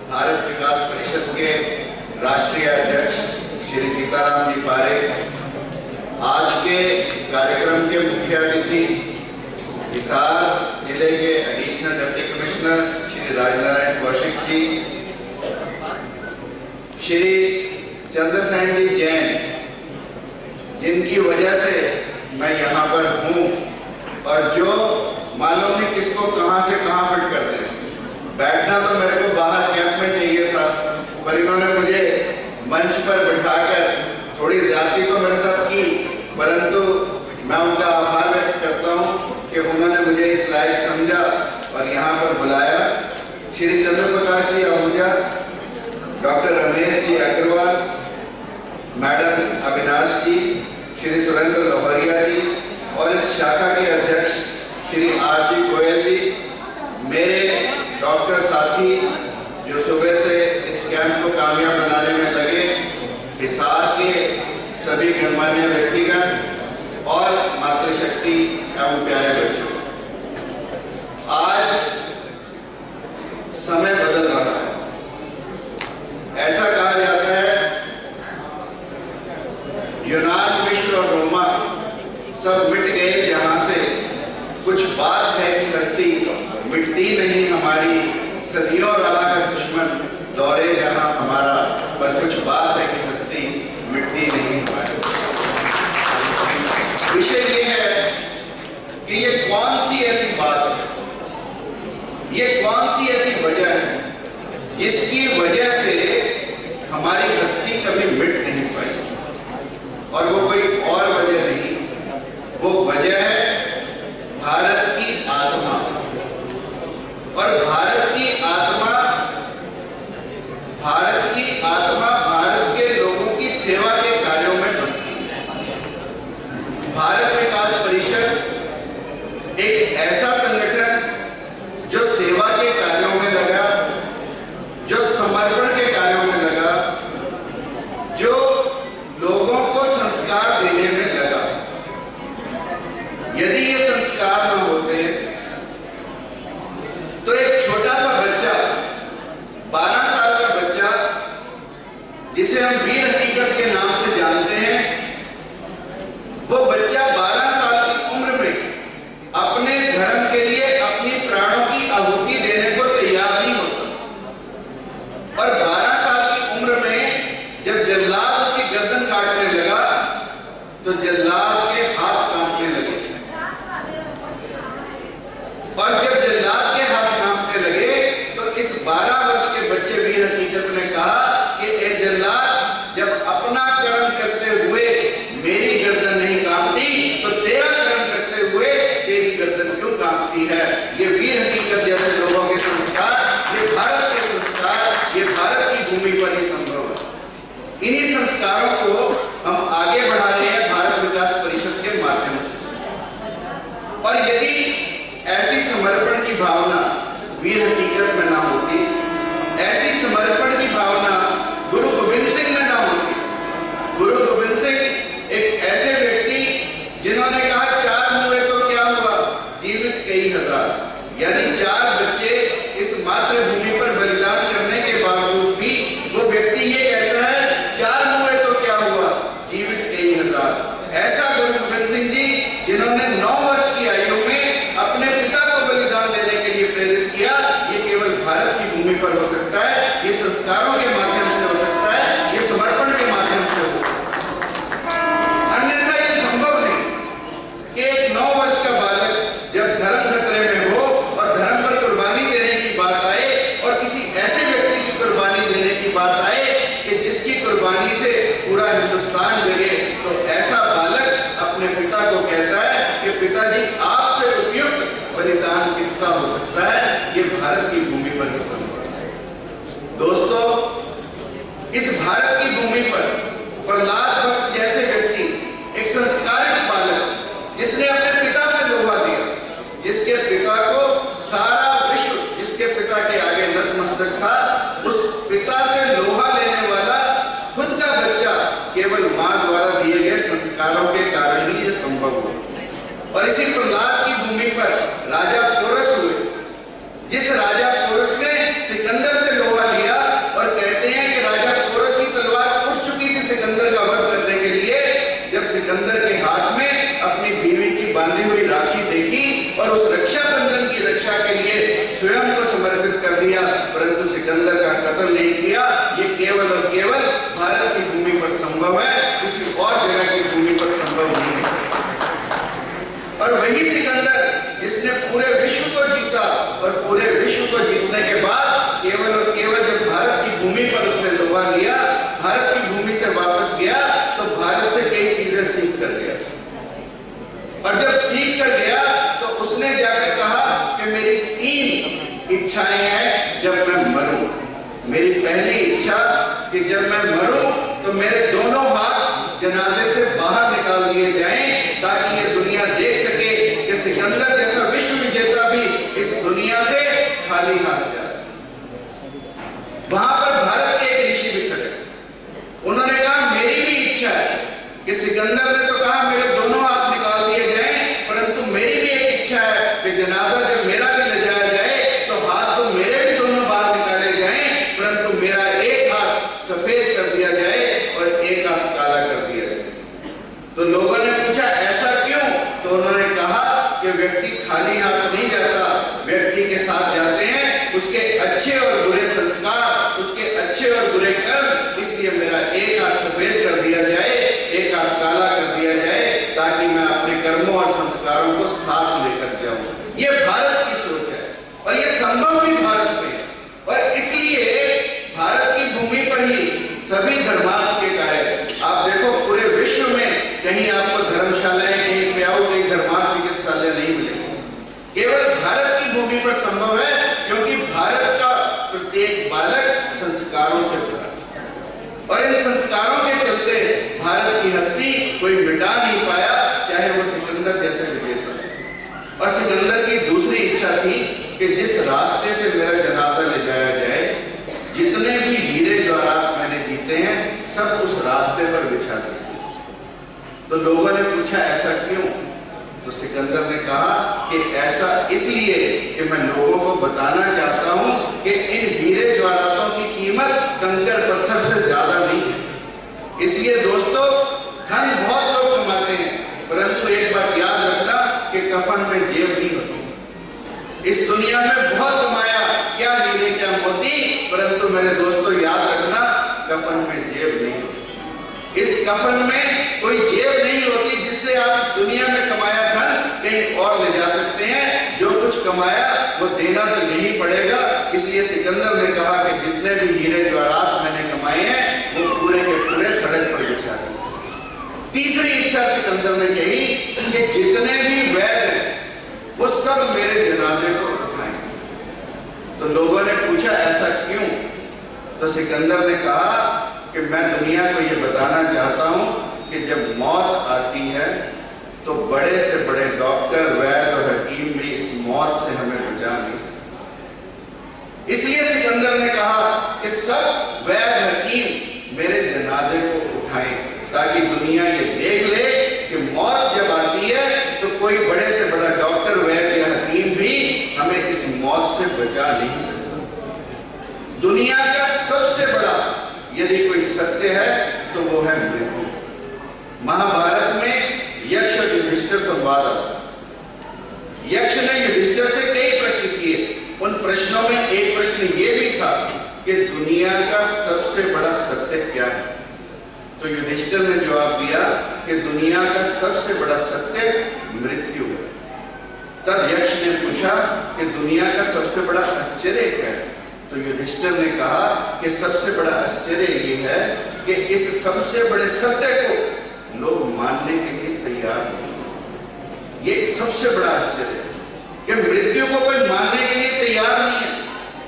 भारत विकास परिषद के राष्ट्रीय अध्यक्ष श्री सीताराम जी पारेख, आज के कार्यक्रम के मुख्य अतिथि हिसार जिले के additional deputy commissioner Shri Rajnarayan Kaushik ji, Shri Chandrasen ji Jain, जिनकी वजह से मैं यहाँ पर हूँ और जो मालूम नहीं किसको कहाँ से कहाँ फिट करते हैं। बैठना तो मेरे को बाहर कैंप में चाहिए था, पर इन्होंने मुझे मंच पर बिठाकर थोड़ी ज्यादती तो मेरे साथ की, परंतु मैं उनका आभार व्यक्त करता हूँ कि उन्होंने मुझे इस लायक समझा और यहाँ पर बुलाया। श्री चंद्र प्रकाश जी आहूजा, डॉक्टर रमेश जी अग्रवाल, मैडम अविनाश जी, श्री सुरेंद्र लोहरिया जी और इस शाखा के अध्यक्ष श्री आर जी गोयल जी, मेरे डॉक्टर साथी जो सुबह से इस कैंप को कामयाब बनाने में लगे, हिसार के सभी गणमान्य व्यक्तिगण और मातृशक्ति एवं प्यारे बच्चों, आज समय बदल रहा है। ऐसा कहा जाता है यूनान, मिस्र और रोमा सब मिट गए जहां से, कुछ बात है कि हस्ती मिटती नहीं हमारी, सदियों रहा है दुश्मन दौरे जहां हमारा, पर कुछ बात है कि हस्ती मिटती नहीं हमारी। विषय ये है कि ये कौन सी ऐसी बात है, ये कौन सी ऐसी वजह है जिसकी वजह से हमारी हस्ती कभी मिट नहीं पाई, और वो कोई और वजह नहीं, वो वजह है भारत की आत्मा। और भारत की आत्मा भारत के लोगों की सेवा के कार्यों में बसती है। भारत विकास परिषद एक ऐसा संगठन जो सेवा के कार्यों में लगा, जो समर्पण के कार्यों में लगा, जो लोगों को संस्कार देने में लगा। यदि ये संस्कार न होते तो एक छोटा सा बच्चा, 12 साल का बच्चा, जिसे हम वीर हकीकत के नाम से जानते हैं, वो बच्चा 12 साल की उम्र में अपने धर्म के लिए अपनी प्राणों की आहुति देने को तैयार नहीं होता। और 12 साल की उम्र में जब जल्लाद उसकी गर्दन काटने लगा तो जल्लाद के हाथ कांपने लगे, और जब जल्लाद के हाथ कांपने लगे तो इस 12 वर्ष के बच्चे वीर हकीकत ने कहा कि ए जल्लाद, जब अपना कर्म करते हुए मेरी गर्दन नहीं कांपती तो तेरा कर्म करते हुए तेरी गर्दन क्यों कांपती है। ये वीर हकीकत जैसे लोगों के संस्कार, ये भारत के संस्कार, ये भारत की भूमि पर ही संभव है। इन्हीं संस्कारों को हम आगे बढ़ा रहे हैं भारत विकास परिषद के माध्यम से। और यदि ऐसी समर्पण की भावना वीर हकीकत में ना होती, ऐसी समर्पण की भावना गुरु गोविंद सिंह में ना होती। गुरु गोविंद सिंह एक ऐसे व्यक्ति जिन्होंने कहा 4 हुए तो क्या हुआ, जीवित कई हजार। यानी 4 बच्चे इस मातृभूमि पर बलिदान करने के बावजूद भी वो व्यक्ति ये कहता है 4 हुए तो क्या हुआ, जीवित कई हजार। ऐसा गुरु गोविंद सिंह जी, जिन्होंने 9 वर्ष की आयु में अपने पिता को बलिदान देने के लिए प्रेरित किया, ये केवल भारत की भूमि पर हो सकता है, ये संस्कारों के माध्यम से हो सकता है, ये समर्पण के माध्यम से हो सकता है। अन्यथा ये संभव नहीं कि एक 9 वर्ष का बालक जब धर्म खतरे में हो और धर्म पर कुर्बानी देने की बात आए, और किसी ऐसे व्यक्ति की कुर्बानी देने की बात आए कि जिसकी कुर्बानी से पूरा हिंदुस्तान जगे, तो ऐसा बालक अपने पिता को कहता है कि पिताजी, आपसे उपयुक्त बलिदान किसका हो सकता है। ये भारत की भूमि पर ही संभव है। दोस्तों, इस भारत की भूमि पर प्रहलाद भक्त जैसे व्यक्ति, एक संस्कारित बालक जिसने अपने पिता से लोहा लिया, जिसके पिता को सारा विश्व, जिसके पिता के आगे नतमस्तक था, उस पिता से लोहा लेने वाला खुद का बच्चा केवल मां द्वारा दिए गए संस्कारों के कारण ही ये संभव हुआ। और इसी प्रहलाद की भूमि पर राजा पोरस हुए, जिस राजा पोरस ने सिकंदर से लोहा लिया कि जब मैं मरूं तो मेरे दोनों हाथ जनाजे से बाहर निकाल दिए जाएं, ताकि ये दुनिया देख सके कि सिकंदर जैसा विश्व विजेता भी इस दुनिया से खाली हाथ जाए। वहां पर भारत के एक ऋषि भी खड़े, उन्होंने कहा मेरी भी इच्छा है कि सिकंदर ने तो कहा मेरे दोनों हाथ निकाल दिए जाएं, परंतु मेरी भी एक इच्छा है कि जनाजा जब मेरा भी ले जाया जाए तो हाथ तो मेरे भी दोनों बाहर निकाले जाएं, परंतु मेरा एक हाथ सफेद कर दिया जाए और एक हाथ काला कर दिया जाए। तो लोगों ने पूछा ऐसा क्यों? तो उन्होंने कहा कि व्यक्ति खाली हाथ नहीं जाता, व्यक्ति के साथ जाते हैं उसके अच्छे और बुरे संस्कार, उसके अच्छे और बुरे कर्म, इसलिए मेरा एक हाथ सफेद कर दिया जाए, एक हाथ काला कर दिया जाए, ताकि मैं अपने कर्मों और संस्कारों को साथ लेकर जाऊं। ये भारत की सोच है और ये संभव भी भारत में, और इसलिए भारत की भूमि पर ही सभी धर्मार्थ के कार्य, आप देखो पूरे विश्व में कहीं आपको धर्मशालाएं, कहीं प्याऊ, कहीं धर्मार्थ चिकित्सालय नहीं मिलेंगे, केवल भारत की भूमि पर संभव है, क्योंकि भारत का प्रत्येक बालक संस्कारों से भरा है और इन संस्कारों के चलते भारत की हस्ती कोई मिटा नहीं पाया, चाहे वो सिकंदर जैसे विजेता। और सिकंदर की दूसरी इच्छा थी कि जिस रास्ते से मेरा जनाजा ले जाया जाए, जितने भी हीरे जवाहरात मैंने जीते हैं सब उस रास्ते पर बिछा दीजिए। तो लोगों ने पूछा ऐसा क्यों? तो सिकंदर ने कहा कि ऐसा इसलिए कि मैं लोगों को बताना चाहता हूं कि इन हीरे जवाहरातों की कीमत कंकड़ पत्थर से ज्यादा नहीं है। इसलिए दोस्तों, धन बहुत लोग कमाते हैं, परंतु एक बात याद रखना कि कफन में जेब नहीं होती। इस दुनिया में बहुत कमाया, क्या हीरे क्या मोती, परंतु मेरे दोस्तों याद रखना कफन में जेब नहीं होती। इस कफन में कोई जेब नहीं होती जिससे आप इस दुनिया में कमाया धन कहीं और ले जा सकते हैं। जो कुछ कमाया वो देना तो यही पड़ेगा। इसलिए सिकंदर ने कहा कि जितने भी हीरे जवाहरात मैंने कमाए हैं वो पूरे के पूरे सड़क पर बिछा दिए। तीसरी इच्छा सिकंदर ने कही कि जितने भी वैद हैं वो सब मेरे जनाजे को उठाएं। तो लोगों ने पूछा ऐसा क्यों? तो सिकंदर ने कहा कि मैं दुनिया को ये बताना चाहता हूं कि जब मौत आती है तो बड़े से बड़े डॉक्टर, वैद और हकीम भी इस मौत से हमें बचा नहीं सकते। इसलिए सिकंदर ने कहा कि सब वैद हकीम मेरे जनाजे को उठाएं, ताकि दुनिया ये देख ले कि मौत जब आती है तो कोई बड़े से बड़ा डॉक्टर, वैद या हकीम भी हमें इस मौत से बचा नहीं सकता। दुनिया का सबसे बड़ा यदि कोई सत्य है तो वो है मृत्यु। महाभारत में यक्ष और युधिष्ठिर संवाद आता। यक्ष ने युधिष्ठिर से कई प्रश्न किए, उन प्रश्नों में एक प्रश्न ये भी था कि दुनिया का सबसे बड़ा सत्य क्या है? तो युधिष्ठिर ने जवाब दिया कि दुनिया का सबसे बड़ा सत्य मृत्यु है। तब यक्ष ने पूछा कि दुनिया का सबसे बड़ा आश्चर्य क्या है? तो युधिष्ठिर ने कहा कि सबसे बड़ा आश्चर्य ये है कि इस सबसे बड़े सत्य को लोग मानने के लिए तैयार नहीं। ये सबसे बड़ा आश्चर्य है कि मृत्यु को कोई मानने के लिए तैयार नहीं है।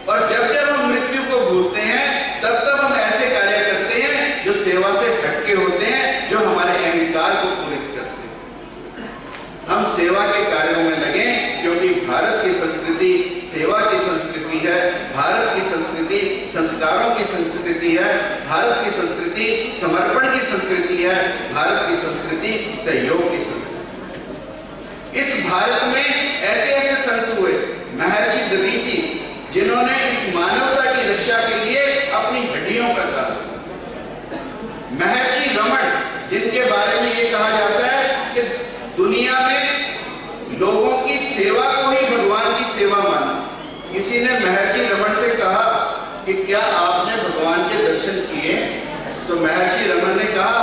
और जब जब हम मृत्यु को भूलते हैं तब तब हम ऐसे कार्य करते हैं जो सेवा से हटके होते हैं, जो हमारे अहंकार को पूरित करते हैं। हम सेवा के कार्यों में लगे, क्योंकि भारत की संस्कृति सेवा की संस्कृति है, भारत की संस्कृति संस्कारों की संस्कृति है, भारत की संस्कृति समर्पण की संस्कृति है, भारत की संस्कृति सहयोग की संस्कृति। इस भारत में ऐसे ऐसे संत हुए, महर्षि दधीची, जिन्होंने इस मानवता की रक्षा के लिए अपनी हड्डियों का दान दिया। महर्षि रमण, जिनके बारे में ये कहा जाता है कि दुनिया में लोगों की सेवा को ही भगवान की सेवा माना। किसी ने महर्षि रमण से कहा कि क्या आपने भगवान के दर्शन किए? तो महर्षि रमण ने कहा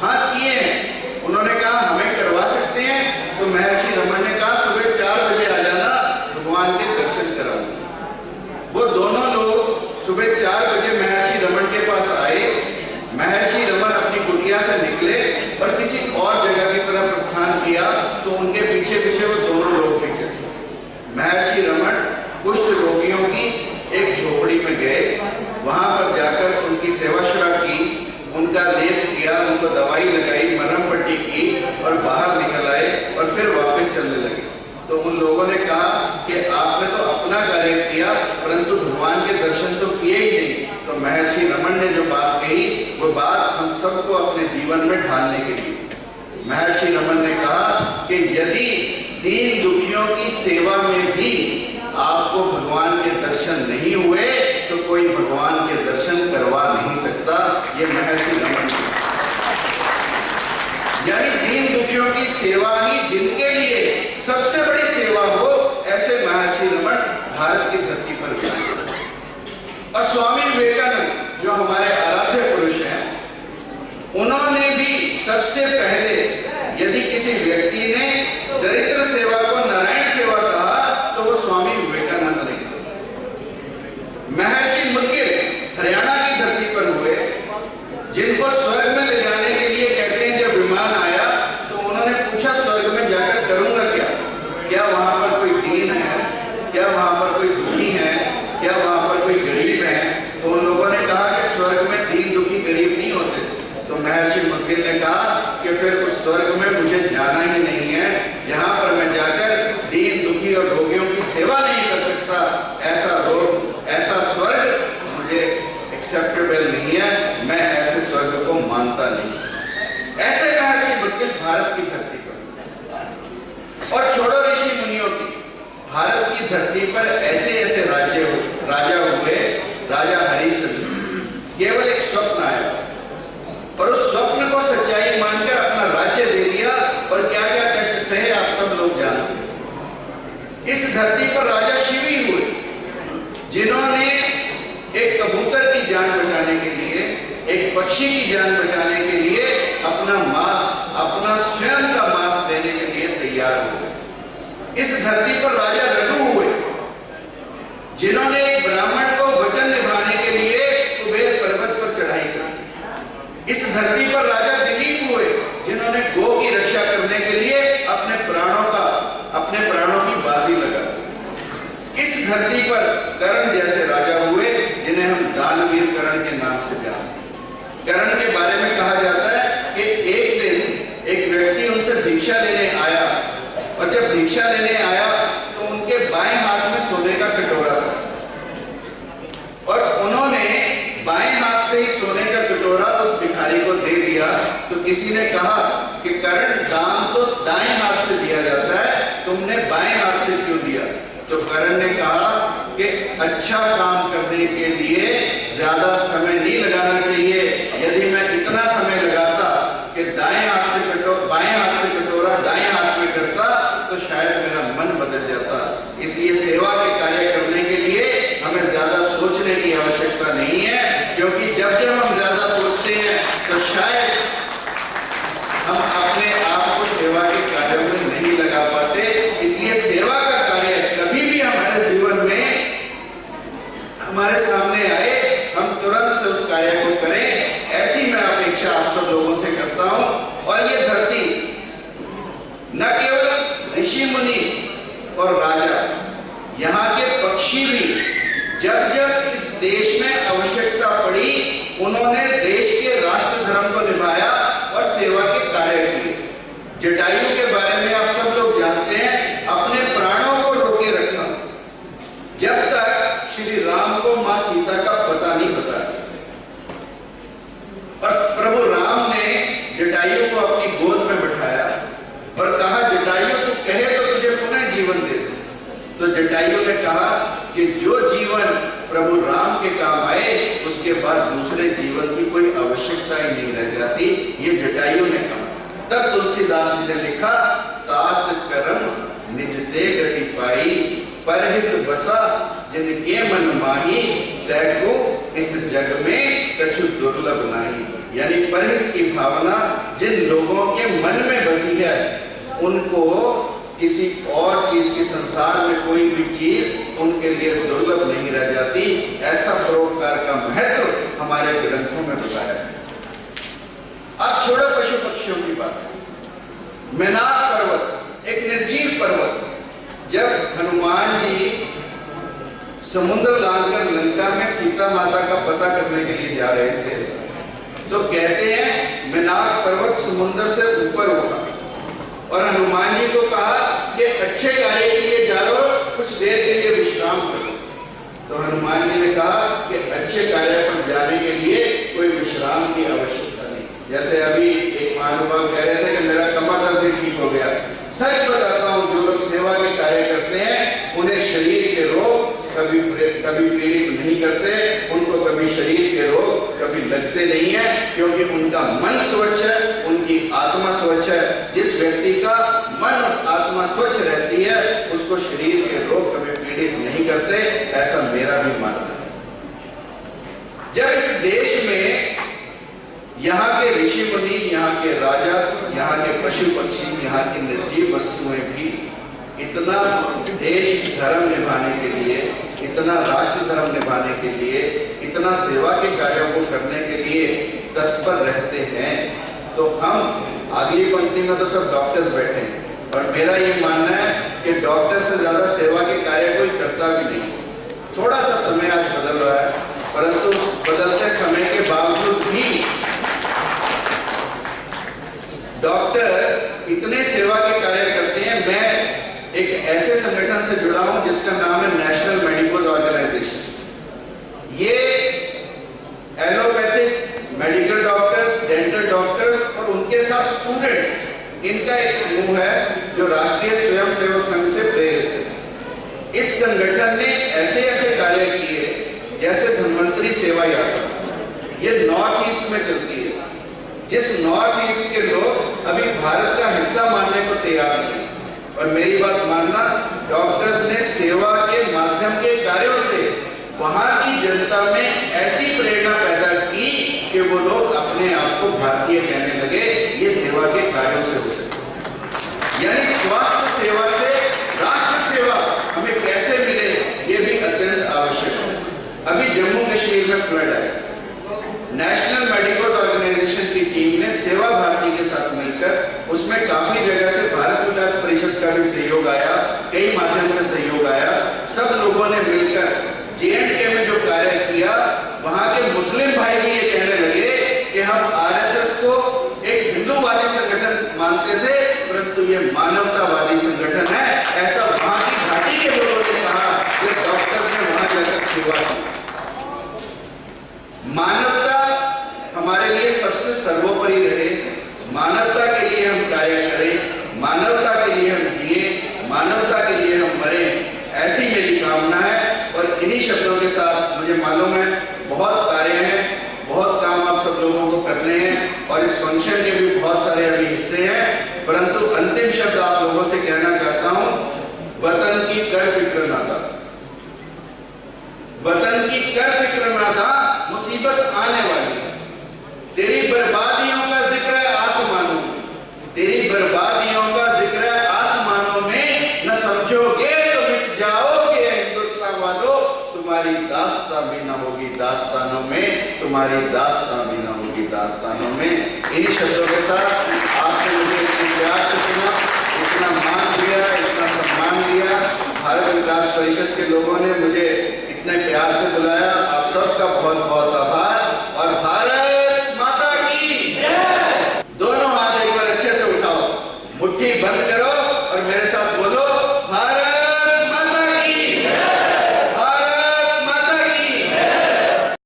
हाँ किए हैं। उन्होंने कहा हमें करवा सकते हैं? तो महर्षि रमण ने कहा सुबह 4 बजे आ जाना, भगवान के दर्शन कराऊंगा। वो दोनों लोग सुबह 4 बजे महर्षि रमण के पास आए। महर्षि रमण अपनी कुटिया से निकले और किसी और जगह की तरफ प्रस्थान किया, तो उनके पीछे पीछे वो दोनों लोग भी चले। महर्षि रमण कुष्ठ रोगियों की एक झोपड़ी में गए, वहां पर जाकर उनकी सेवा शुरू को दवाई लगाई, मरहम पट्टी की और बाहर निकल आए और फिर वापस चलने लगे। तो उन लोगों ने कहा कि आपने तो अपना कार्य किया परंतु भगवान के दर्शन तो किए ही नहीं। तो महर्षि रमन ने जो बात कही वो बात हम सबको अपने जीवन में ढालने के लिए, महर्षि रमन ने कहा कि यदि दीन दुखियों की सेवा में भी आपको भगवान के दर्शन नहीं हुए तो कोई भगवान के दर्शन करवा नहीं सकता। ये महर्षि रमन, यानी दीन दुखियों की सेवा ही जिनके लिए सबसे बड़ी सेवा हो, ऐसे महर्षि रमन भारत की धरती पर हुए। और स्वामी विवेकानंद जो हमारे आराध्य पुरुष हैं, उन्होंने भी सबसे पहले यदि किसी व्यक्ति ने दरिद्र सेवा को नारायण सेवा कहा तो वो स्वामी विवेकानंद ने कहा। महर्षि मुदगिर हरियाणा की धरती पर हुए, जिनको स्वर्ग में ले जाने के लिए कहते हैं जब विमान आया तो उन्होंने पूछा स्वर्ग में जाकर करूंगा क्या? क्या वहां पर कोई दीन है? क्या वहां पर कोई दुखी है? क्या वहां पर कोई गरीब है? तो उन लोगों ने कहा कि स्वर्ग में दीन दुखी गरीब नहीं होते। तो महर्षि मुदगिर ने कहा कि फिर उस स्वर्ग में मुझे जाना ही नहीं है जहां पर मैं जाकर दीन दुखी और रोगियों की सेवा नहीं कर सकता। ऐसा रोग, ऐसा स्वर्ग मुझे एक्सेप्टेबल नहीं है, मैं ऐसे स्वर्ग को मानता नहीं। ऐसे महर्षि मुदगिर भारत की धरती पर, और छोड़ो ऋषि मुनियों की, भारत की धरती पर ऐसे ऐसे राजा हुए। राजा हरिश्चंद्र, केवल एक स्वप्न आया और उस स्वप्न को सच्चाई मानकर अपना राज्य दे दिया और क्या क्या कष्ट सहे आप सब लोग जानते हैं। इस धरती पर राजा शिवी हुए, जिन्होंने एक कबूतर की जान बचाने के लिए, एक पक्षी की जान बचाने के लिए अपना मांस, अपना स्वयं का मांस देने के लिए तैयार हुए। इस धरती पर राजा रघु हुए, जिन्होंने एक ब्राह्मण को वचन निभाने के लिए कुबेर पर्वत पर चढ़ाई कर। इस धरती पर राजा दिलीप हुए, जिन्होंने गो की रक्षा करने के लिए अपने प्राणों की बाजी लगा। इस धरती पर कर्ण जैसे राजा हुए, जिन्हें हम दानवीर कर्ण के नाम से जानते हैं। कर्ण के बारे में कहा जाता है कि एक दिन एक व्यक्ति उनसे भिक्षा लेने आया, और जब भिक्षा लेने आया तो उनके बाएं हाथ में सोने का कटोरा था, और उन्होंने बाएं हाथ से ही सोने का कटोरा उस भिखारी को दे दिया। तो किसी ने कहा कि कर्ण, दान तो दाएं हाथ से दिया जाता है, तुमने बाएं हाथ से क्यों दिया? तो कर्ण ने कहा कि अच्छा काम करने के लिए ज्यादा समय नहीं लगाना चाहिए। यदि मैं इतना समय लगाता कि बाएं हाथ से कटोरा दाएं हाथ में करता तो शायद मेरा मन बदल जाता। इसलिए सेवा के कार्य करने के लिए हमें ज्यादा सोचने की आवश्यकता नहीं है, क्योंकि जब हम ज्यादा सोचते हैं तो शायद हम अपने आप को सेवा के कार्यों में नहीं लगा पाते। इसलिए सेवा का कार्य कभी भी हमारे जीवन में हमारे सामने आए, हम तुरंत से उस कार्य को करें, ऐसी मैं अपेक्षा आप सब लोगों से करता हूं। और ये धरती न केवल ऋषि मुनि और राजा, यहाँ के पक्षी भी जब जब इस देश में आवश्यकता पड़ी, उन्होंने देश के राष्ट्र धर्म को निभाया और सेवा के कार्य किए। जटायु के बारे में आप सब लोग जानते हैं, अपने प्राणों को रोके रखा जब तक श्री राम को मां सीता का पता नहीं बताया। और प्रभु राम ने जटायु को अपनी गोद में बिठाया और कहा, जटायु तू कहे तो तुझे पुनः जीवन दे दूं। तो जटायु ने कहा कि जो जीवन प्रभु राम के काम आए उसके बाद दूसरे जीवन की कोई आवश्यकता ही नहीं रह जाती। ये जटायु ने कहा। तब तुलसीदास जी ने लिखा, तात करम निज ते गति पाई, परहित बसा जिनके मन माही, तैको इस जग में कछु दुर्लभ नाही। यानी परहित की भावना जिन लोगों के मन में बसी है, उनको किसी और चीज के संसार में कोई भी चीज उनके लिए दुर्लभ नहीं रह जाती। ऐसा परोपकार का महत्व हमारे ग्रंथों में बताया है। अब छोड़ो पशु पक्षियों की बात, मेनाक पर्वत एक निर्जीव पर्वत, जब हनुमान जी समुद्र लांघकर लंका में सीता माता का पता करने के लिए जा रहे थे, तो कहते हैं मिनाक पर्वत समुद्र से ऊपर उठा और हनुमान जी को कहा कि अच्छे कार्य के लिए जा रहे हो, कुछ देर के लिए विश्राम करो। तो हनुमान जी ने कहा कि अच्छे कार्य पर जाने के लिए कोई विश्राम की आवश्यकता नहीं। जैसे अभी एक महानुभाव कह रहे थे कि मेरा कमर दर्द ठीक हो गया। सच बताता हूं, जो लोग सेवा के कार्य करते हैं उन्हें शरीर के रोग कभी पीड़ित नहीं करते, उनको कभी शरीर के रोग कभी लगते नहीं है, क्योंकि उनका मन स्वच्छ है, उनकी आत्मा स्वच्छ है। जिस व्यक्ति का मन और आत्मा स्वच्छ रहती है उसको शरीर के रोग कभी पीड़ित नहीं करते, ऐसा मेरा भी मानना है। जब इस देश में यहाँ के ऋषि मुनि, यहाँ के राजा, यहाँ के पशु पक्षी, यहाँ की निर्जीव वस्तुएं भी इतना देश धर्म निभाने के लिए, इतना राष्ट्र धर्म निभाने के लिए, इतना सेवा के कार्यों को करने के लिए तत्पर रहते हैं, तो हम अगली पंक्ति में तो सब डॉक्टर्स बैठे हैं और मेरा ये मानना है कि डॉक्टर से ज्यादा सेवा के कार्य कोई करता भी नहीं। थोड़ा सा समय आज बदल रहा है, परंतु बदलते समय के बावजूद भी डॉक्टर्स इतने सेवा के कार्य करते हैं। मैं एक ऐसे संगठन से जुड़ा हूं जिसका नाम है नेशनल मेडिकोज ऑर्गेनाइजेशन। ये allopathic medical doctors, dental doctors और उनके साथ स्टूडेंट्स, इनका एक समूह है जो राष्ट्रीय स्वयंसेवक संघ से प्रेरित है। इस संगठन ने ऐसे ऐसे कार्य किए जैसे धन्वंतरी सेवा यात्रा, ये नॉर्थ ईस्ट में चलती है। जिस नॉर्थ ईस्ट के लोग अभी भारत का हिस्सा मानने को तैयार नहीं, और मेरी बात मानना, डॉक्टर्स ने सेवा के माध्यम के कार्यों से वहां की जनता में ऐसी प्रेरणा पैदा की कि वो लोग अपने आप को भारतीय कहने लगे। ये सेवा के कार्यों से हो सके, यानी स्वास्थ्य सेवा से राष्ट्र सेवा हमें कैसे मिले, ये भी अत्यंत आवश्यक है। अभी जम्मू कश्मीर में फ्लड आया, नेशनल मेडिकोज ऑर्गेनाइजेशन की टीम ने सेवा भारती के साथ मिलकर, उसमें काफी जगह से भारत विकास परिषद का भी सहयोग आया, कई माध्यम से सहयोग आया, सब लोगों ने मिलकर J&K में जो कार्य किया, वहां के मुस्लिम भाई भी ये कहने लगे कि हम RSS को एक हिंदूवादी संगठन मानते थे, परंतु ये मानवतावादी संगठन है। ऐसा वहां की घाटी के लोगों ने कहा, जो डॉक्टर्स ने वहां जाकर सेवा की। मानवता हमारे लिए सबसे सर्वोपरि रहे, मानवता के लिए हम कार्य करें, मानवता के लिए हम जिए, मानवता के लिए हम मरे, ऐसी मेरी कामना है। और इन्हीं शब्दों के साथ, मुझे मालूम है बहुत कार्य हैं, बहुत काम आप सब लोगों को करने हैं और इस फंक्शन के भी बहुत सारे अभी हिस्से हैं, परंतु अंतिम शब्द आप लोगों से कहना चाहता हूं, वतन की कर फिक्र ना था, वतन की कर फिक्र ना था, मुसीबत आने वाली है। तेरी बर्बादियों का जिक्र है आसमानों में, तेरी बर्बादियों का जिक्र है आसमानों में, न समझोगे तो मिट जाओगे हिंदुस्तान वालों, तुम्हारी दास्तां भी ना होगी दास्तानों में, तुम्हारी दास्तां भी ना होगी दास्तानों में। इन्हीं शब्दों के साथ आपने मुझे इतने प्यार से सुना।